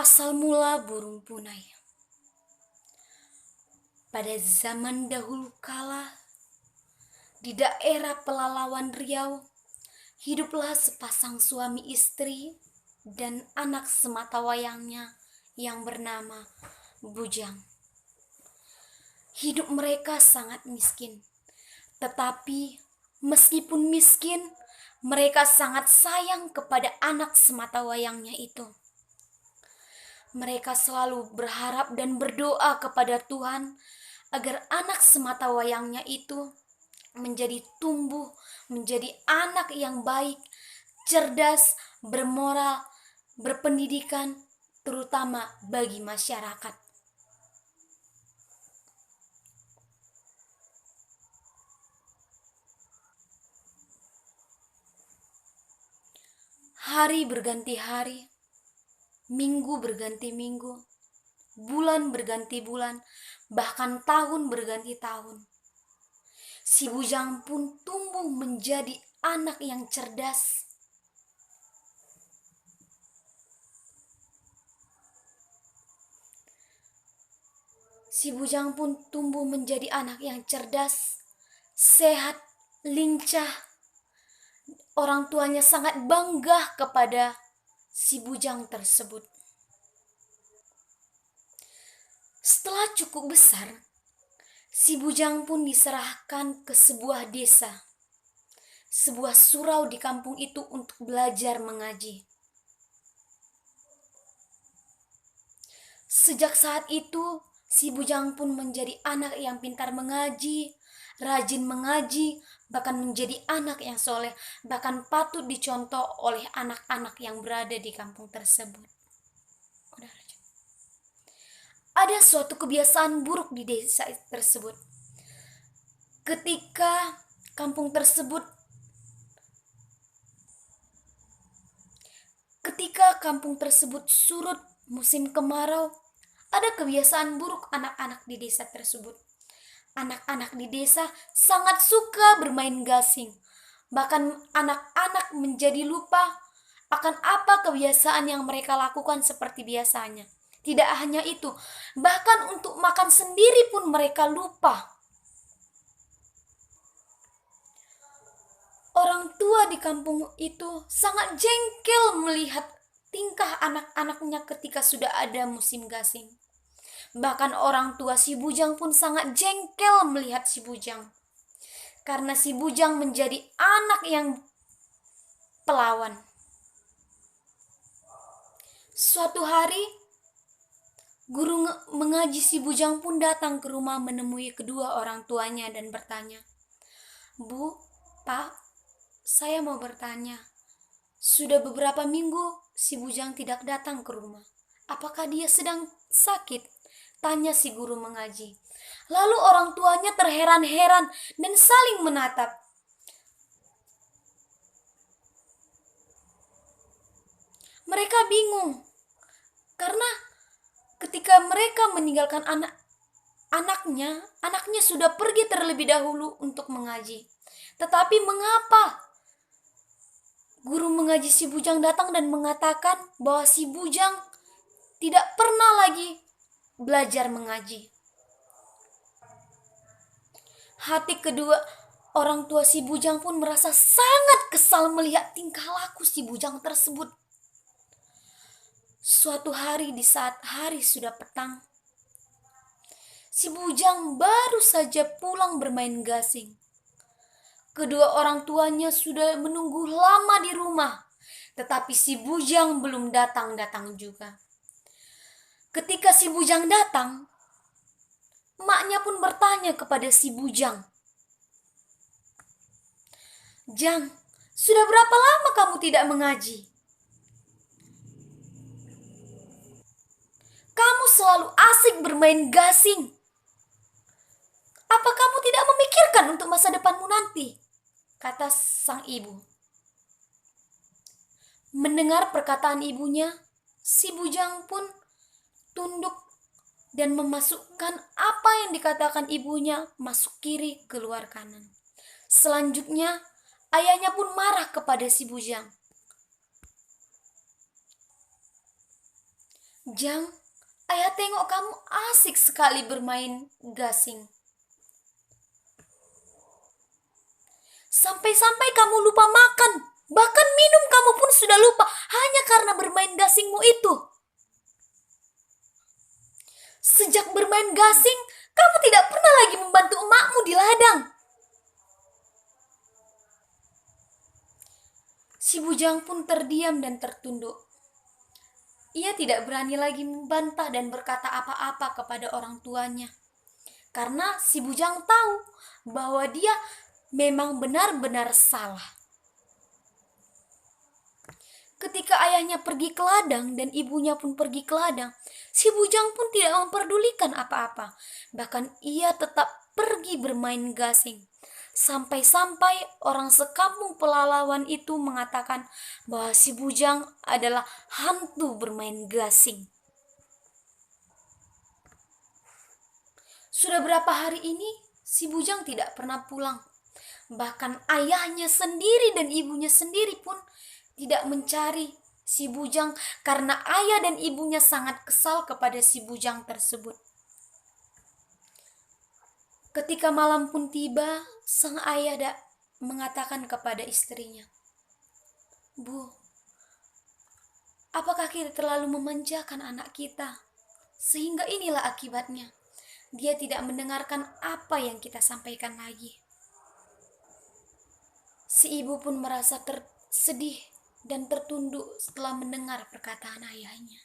Asal mula burung punai. Pada zaman dahulu kala, di daerah Pelalawan Riau, hiduplah sepasang suami istri dan anak sematawayangnya yang bernama Bujang. Hidup mereka sangat miskin, tetapi meskipun miskin, mereka sangat sayang kepada anak sematawayangnya itu. Mereka selalu berharap dan berdoa kepada Tuhan agar anak sematawayangnya itu tumbuh menjadi anak yang baik, cerdas, bermoral, berpendidikan, terutama bagi masyarakat. Hari berganti hari, minggu berganti minggu, bulan berganti bulan, bahkan tahun berganti tahun. Si Bujang pun tumbuh menjadi anak yang cerdas. Si Bujang pun tumbuh menjadi anak yang cerdas, sehat, lincah. Orang tuanya sangat bangga kepada si Bujang tersebut. Setelah cukup besar, si Bujang pun diserahkan ke sebuah desa, sebuah surau di kampung itu untuk belajar mengaji. Sejak saat itu, si Bujang pun menjadi anak yang pintar mengaji, rajin mengaji, bahkan menjadi anak yang soleh, bahkan patut dicontoh oleh anak-anak yang berada di kampung tersebut. Ada suatu kebiasaan buruk di desa tersebut. Ketika kampung tersebut surut musim kemarau, ada kebiasaan buruk anak-anak di desa tersebut. Anak-anak di desa sangat suka bermain gasing. Bahkan anak-anak menjadi lupa akan apa kebiasaan yang mereka lakukan seperti biasanya. Tidak hanya itu, bahkan untuk makan sendiri pun mereka lupa. Orang tua di kampung itu sangat jengkel melihat tingkah anak-anaknya ketika sudah ada musim gasing. Bahkan orang tua si Bujang pun sangat jengkel melihat si Bujang. Karena si Bujang menjadi anak yang pelawan. Suatu hari, guru mengaji si Bujang pun datang ke rumah menemui kedua orang tuanya dan bertanya, "Bu, Pak, saya mau bertanya. Sudah beberapa minggu si Bujang tidak datang ke rumah. Apakah dia sedang sakit?" Tanya si guru mengaji. Lalu orang tuanya terheran-heran dan saling menatap. Mereka bingung karena ketika mereka meninggalkan anaknya sudah pergi terlebih dahulu untuk mengaji. Tetapi mengapa guru mengaji si Bujang datang dan mengatakan bahwa si Bujang tidak pernah lagi belajar mengaji? Hati kedua orang tua si Bujang pun merasa sangat kesal melihat tingkah laku si Bujang tersebut. Suatu hari di saat hari sudah petang, si Bujang baru saja pulang bermain gasing. Kedua orang tuanya sudah menunggu lama di rumah, tetapi si Bujang belum datang-datang juga. Ketika si Bujang datang, emaknya pun bertanya kepada si Bujang, "Jang, sudah berapa lama kamu tidak mengaji? Kamu selalu asik bermain gasing. Apa kamu tidak memikirkan untuk masa depanmu nanti?" kata sang ibu. Mendengar perkataan ibunya, si Bujang pun tunduk dan memasukkan apa yang dikatakan ibunya masuk kiri keluar kanan. Selanjutnya, ayahnya pun marah kepada si Bujang. Jang, ayah tengok kamu asik sekali bermain gasing. Sampai-sampai kamu lupa makan, bahkan minum kamu pun sudah lupa hanya karena bermain gasingmu itu. Sejak bermain gasing, kamu tidak pernah lagi membantu emakmu di ladang. Si bujang pun terdiam dan tertunduk. Ia tidak berani lagi membantah dan berkata apa-apa kepada orang tuanya. Karena si bujang tahu bahwa dia memang benar-benar salah. Ketika ayahnya pergi ke ladang dan ibunya pun pergi ke ladang, si bujang pun tidak memperdulikan apa-apa. Bahkan ia tetap pergi bermain gasing. Sampai-sampai orang sekampung pelalawan itu mengatakan bahwa si bujang adalah hantu bermain gasing. Sudah berapa hari ini si bujang tidak pernah pulang. Bahkan ayahnya sendiri dan ibunya sendiri pun tidak mencari si bujang karena ayah dan ibunya sangat kesal kepada si bujang tersebut. Ketika malam pun tiba, sang ayah mengatakan kepada istrinya, "Bu, apakah kita terlalu memanjakan anak kita? Sehingga inilah akibatnya. Dia tidak mendengarkan apa yang kita sampaikan lagi." Si ibu pun merasa sedih dan tertunduk setelah mendengar perkataan ayahnya.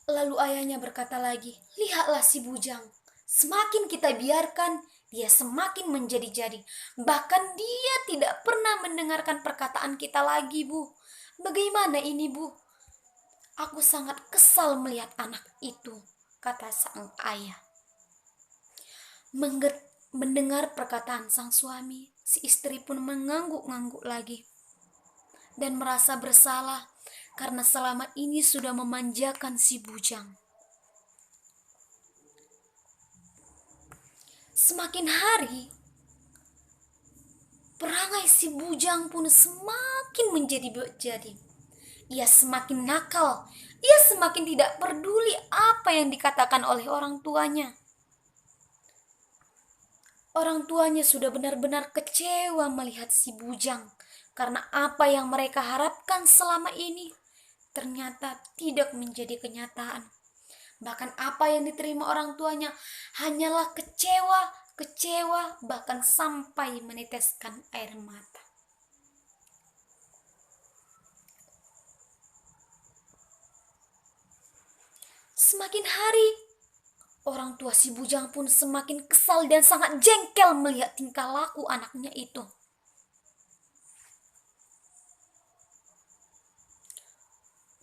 Lalu ayahnya berkata lagi, "Lihatlah si bujang. Semakin kita biarkan, dia semakin menjadi-jadi. Bahkan dia tidak pernah mendengarkan perkataan kita lagi, Bu. Bagaimana ini, Bu? Aku sangat kesal melihat anak itu," kata sang ayah. Mendengar perkataan sang suami, si istri pun mengangguk-ngangguk lagi dan merasa bersalah karena selama ini sudah memanjakan si bujang. Semakin hari, perangai si bujang pun semakin menjadi-jadi. Ia semakin nakal, ia semakin tidak peduli apa yang dikatakan oleh orang tuanya. Orang tuanya sudah benar-benar kecewa melihat si bujang karena apa yang mereka harapkan selama ini ternyata tidak menjadi kenyataan. Bahkan apa yang diterima orang tuanya hanyalah kecewa, bahkan sampai meneteskan air mata. Semakin hari, orang tua si bujang pun semakin kesal dan sangat jengkel melihat tingkah laku anaknya itu.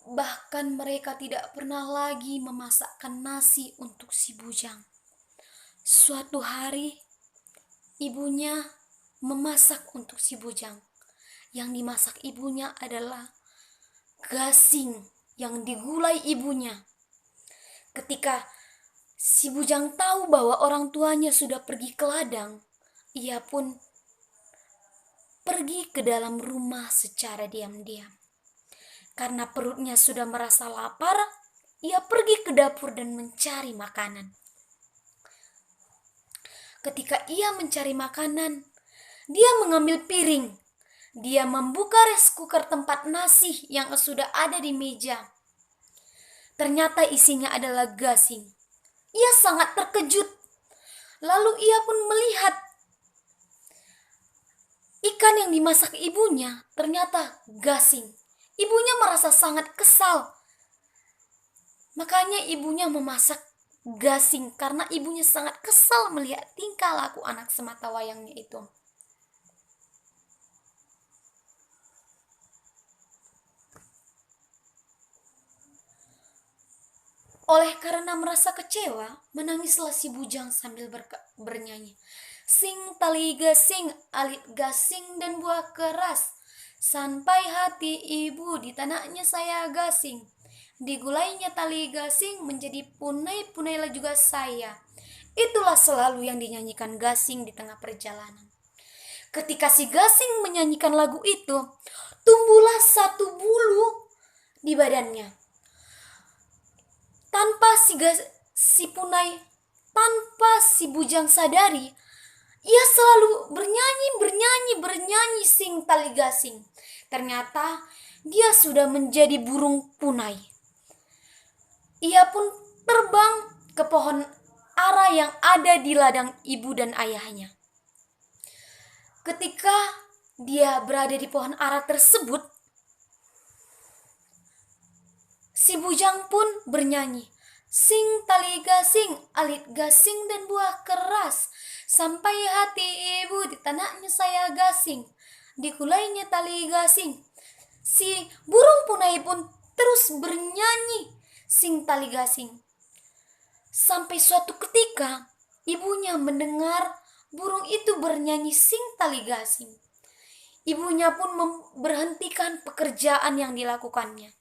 Bahkan mereka tidak pernah lagi memasakkan nasi untuk si bujang. Suatu hari, ibunya memasak untuk si bujang. Yang dimasak ibunya adalah gasing yang digulai ibunya. Ketika si bujang tahu bahwa orang tuanya sudah pergi ke ladang, ia pun pergi ke dalam rumah secara diam-diam. Karena perutnya sudah merasa lapar, ia pergi ke dapur dan mencari makanan. Ketika ia mencari makanan, dia mengambil piring. Dia membuka rice cooker tempat nasi yang sudah ada di meja. Ternyata isinya adalah gasing. Ia sangat terkejut. Lalu ia pun melihat ikan yang dimasak ibunya ternyata gasing. Ibunya merasa sangat kesal. Makanya ibunya memasak gasing karena ibunya sangat kesal melihat tingkah laku anak semata wayangnya itu. Oleh karena merasa kecewa, menangislah si bujang sambil bernyanyi. "Sing tali gasing, alit gasing dan buah keras. Sampai hati ibu di tanahnya saya gasing. Digulainya tali gasing menjadi punai-punailah juga saya." Itulah selalu yang dinyanyikan gasing di tengah perjalanan. Ketika si gasing menyanyikan lagu itu, tumbuhlah satu bulu di badannya. Tanpa si punai, tanpa si bujang sadari, ia selalu bernyanyi sing tali gasing. Ternyata dia sudah menjadi burung punai. Ia pun terbang ke pohon ara yang ada di ladang ibu dan ayahnya. Ketika dia berada di pohon ara tersebut, si bujang pun bernyanyi, sing tali gasing, alit gasing dan buah keras, sampai hati ibu di tanahnya saya gasing, di kulainya tali gasing. Si burung punai pun terus bernyanyi, sing tali gasing. Sampai suatu ketika, ibunya mendengar burung itu bernyanyi sing tali gasing. Ibunya pun memberhentikan pekerjaan yang dilakukannya.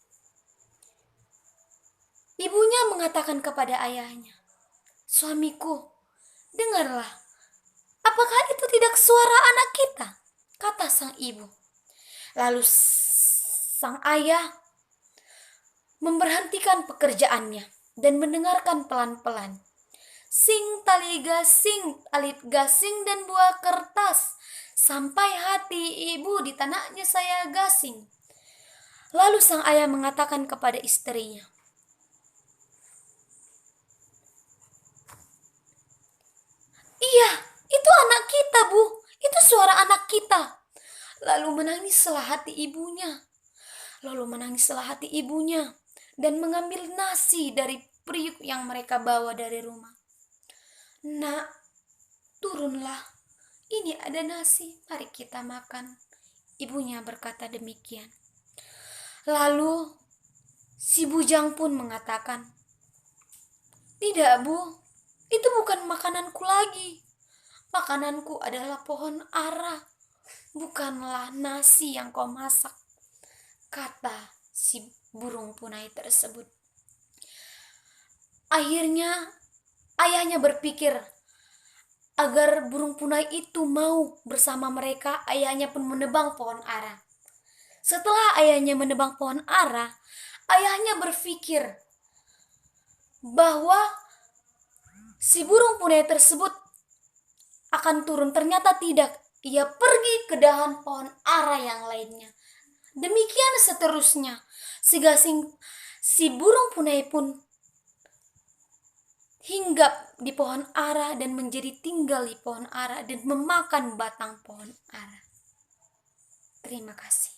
Ibunya mengatakan kepada ayahnya, "Suamiku, dengarlah, apakah itu tidak suara anak kita?" kata sang ibu. Lalu sang ayah memberhentikan pekerjaannya dan mendengarkan pelan-pelan, sing tali gasing, alit gasing dan buah kertas, sampai hati ibu di tanahnya saya gasing. Lalu sang ayah mengatakan kepada istrinya, "Iya, itu anak kita, Bu. Itu suara anak kita." Lalu menangislah hati ibunya. Dan mengambil nasi dari periuk yang mereka bawa dari rumah. "Nak, turunlah. Ini ada nasi, mari kita makan." Ibunya berkata demikian. Lalu si bujang pun mengatakan, "Tidak, Bu. Itu bukan makananku lagi. Makananku adalah pohon ara, bukanlah nasi yang kau masak," kata si burung punai tersebut. Akhirnya ayahnya berpikir agar burung punai itu mau bersama mereka. Ayahnya pun menebang pohon ara. Setelah ayahnya menebang pohon ara, ayahnya berpikir bahwa si burung punai tersebut akan turun. Ternyata tidak. Ia pergi ke dahan pohon ara yang lainnya. Demikian seterusnya. Si burung punai pun hinggap di pohon ara dan menjadi tinggal di pohon ara dan memakan batang pohon ara. Terima kasih.